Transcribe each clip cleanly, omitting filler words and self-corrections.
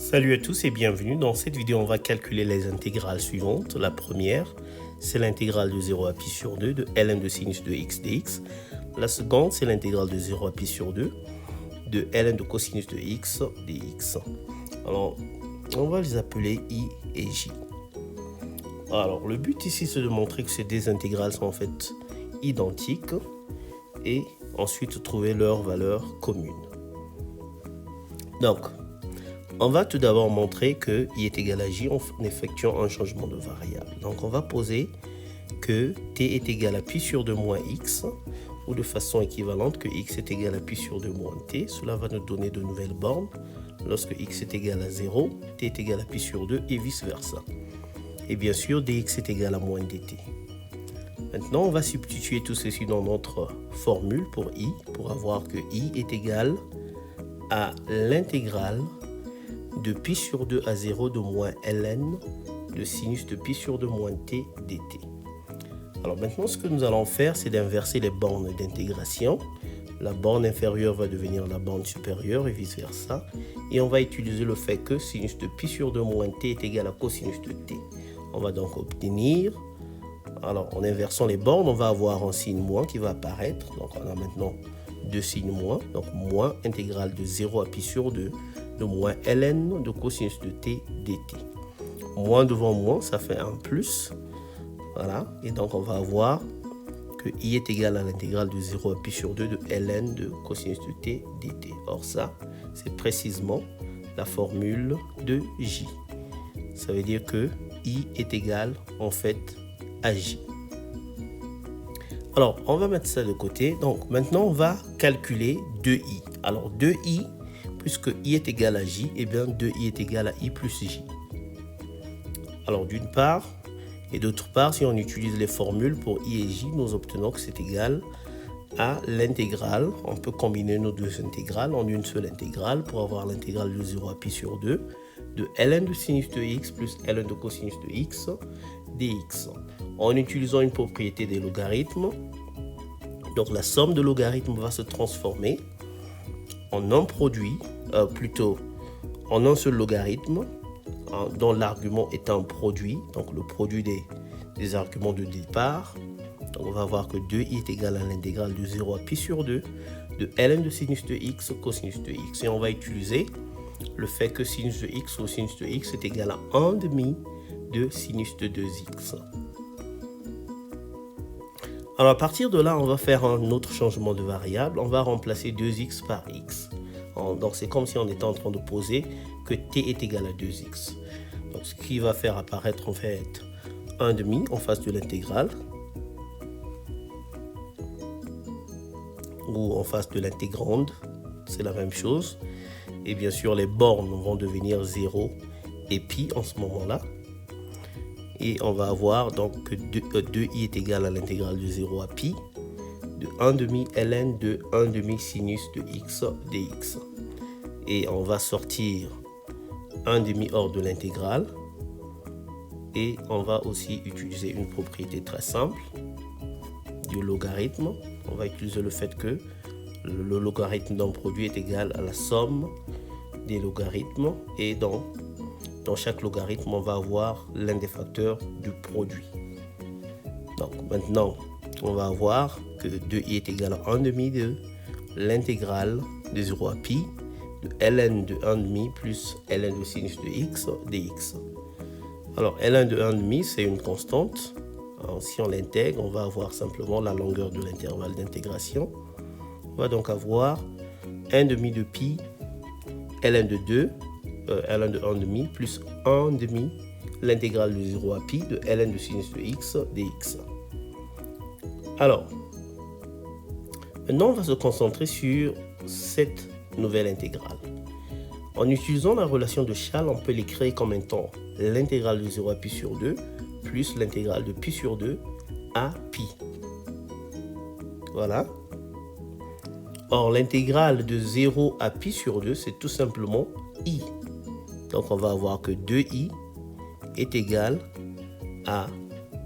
Salut à tous et bienvenue. Dans cette vidéo, on va calculer les intégrales suivantes. La première, c'est l'intégrale de 0 à pi sur 2 de ln de sinus de x dx. La seconde, c'est l'intégrale de 0 à pi sur 2 de ln de cosinus de x dx. Alors, on va les appeler i et j. Alors, le but ici, c'est de montrer que ces deux intégrales sont en fait identiques et ensuite trouver leur valeur commune. Donc, on va tout d'abord montrer que i est égal à j en effectuant un changement de variable. Donc on va poser que t est égal à pi sur 2 moins x, ou de façon équivalente que x est égal à pi sur 2 moins t. Cela va nous donner de nouvelles bornes. Lorsque x est égal à 0, t est égal à pi sur 2 et vice versa. Et bien sûr, dx est égal à moins dt. Maintenant, on va substituer tout ceci dans notre formule pour i, pour avoir que i est égal à l'intégrale de pi sur 2 à 0 de moins ln de sinus de pi sur 2 moins t dt. Alors maintenant, ce que nous allons faire, c'est d'inverser les bornes d'intégration. La borne inférieure va devenir la borne supérieure et vice versa. Et on va utiliser le fait que sinus de pi sur 2 moins t est égal à cosinus de t. On va donc obtenir, alors en inversant les bornes, on va avoir un signe moins qui va apparaître. Donc on a maintenant deux signes moins, donc moins intégrale de 0 à pi sur 2 de moins ln de cosinus de t dt. Moins devant moins, ça fait un plus. Voilà. Et donc, on va avoir que i est égal à l'intégrale de 0 à pi sur 2 de ln de cosinus de t dt. Or, ça, c'est précisément la formule de j. Ça veut dire que i est égal, en fait, à j. Alors, on va mettre ça de côté. Donc, maintenant, on va calculer 2i. Alors, 2i, puisque i est égal à j, et bien 2i est égal à i plus j. Alors d'une part, et d'autre part, si on utilise les formules pour i et j, nous obtenons que c'est égal à l'intégrale. On peut combiner nos deux intégrales en une seule intégrale pour avoir l'intégrale de 0 à pi sur 2 de ln de sinus de x plus ln de cosinus de x dx. En utilisant une propriété des logarithmes, donc la somme de logarithmes va se transformer en un produit, plutôt en un seul logarithme, dont l'argument est un produit, donc le produit des arguments de départ. Donc on va voir que 2i est égal à l'intégrale de 0 à pi sur 2 de ln de sinus de x cosinus de x. Et on va utiliser le fait que sinus de x ou sinus de x est égal à 1 demi de sinus de 2x. Alors à partir de là, on va faire un autre changement de variable. On va remplacer 2x par x. Donc c'est comme si on était en train de poser que t est égal à 2x. Donc ce qui va faire apparaître en fait 1 demi en face de l'intégrale, ou en face de l'intégrande, c'est la même chose. Et bien sûr les bornes vont devenir 0 et pi en ce moment-là. Et on va avoir donc que 2i est égal à l'intégrale de 0 à pi de 1 demi ln de 1 demi sinus de x dx. Et on va sortir 1 demi hors de l'intégrale. Et on va aussi utiliser une propriété très simple du logarithme. On va utiliser le fait que le logarithme d'un produit est égal à la somme des logarithmes. Et dans chaque logarithme, on va avoir l'un des facteurs du produit. Donc maintenant, on va avoir que 2i est égal à 1 demi de l'intégrale de 0 à pi de ln de 1 demi plus ln de sinus de x dx. Alors ln de 1 demi, c'est une constante. Alors, si on l'intègre, on va avoir simplement la longueur de l'intervalle d'intégration. On va donc avoir 1 demi de pi ln de 2 ln de 1 demi plus 1 demi l'intégrale de 0 à pi de ln de sinus de x dx. Alors, maintenant on va se concentrer sur cette nouvelle intégrale. En utilisant la relation de Chasles, on peut l'écrire comme étant l'intégrale de 0 à pi sur 2 plus l'intégrale de pi sur 2 à pi. Voilà. Or, l'intégrale de 0 à pi sur 2, c'est tout simplement i. Donc, on va avoir que 2i est égal à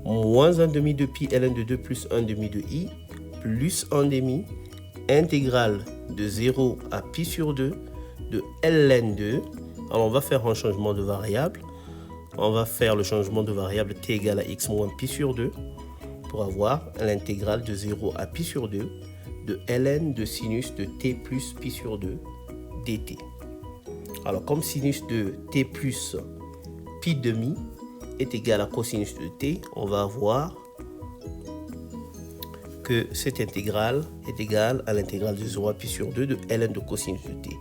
moins 1 demi de pi ln de 2 plus 1 demi de i plus 1 demi intégrale de 0 à pi sur 2 de ln2 Alors on va faire un changement de variable. On va faire le changement de variable t égale à x moins pi sur 2 pour avoir l'intégrale de 0 à pi sur 2 de ln de sinus de t plus pi sur 2 dt. Alors comme sinus de t plus pi demi est égal à cosinus de t, on va avoir que cette intégrale est égale à l'intégrale de 0 à pi sur 2 de ln de cosinus de t.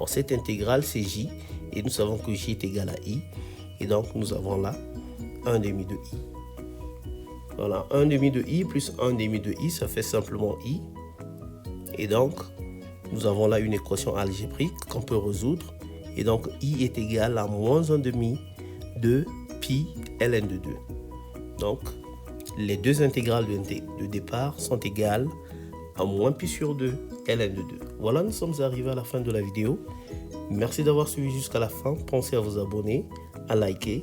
Or cette intégrale c'est j et nous savons que j est égal à i. Et donc, nous avons là 1 demi de i. Voilà, 1 demi de i plus 1 demi de i, ça fait simplement i. Et donc, nous avons là une équation algébrique qu'on peut résoudre. Et donc, i est égal à moins 1 demi de pi ln de 2. Donc, les deux intégrales de départ sont égales à moins pi sur 2 ln de 2. Voilà, nous sommes arrivés à la fin de la vidéo. Merci d'avoir suivi jusqu'à la fin. Pensez à vous abonner, à liker,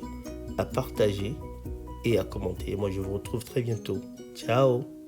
à partager et à commenter. Moi, je vous retrouve très bientôt. Ciao!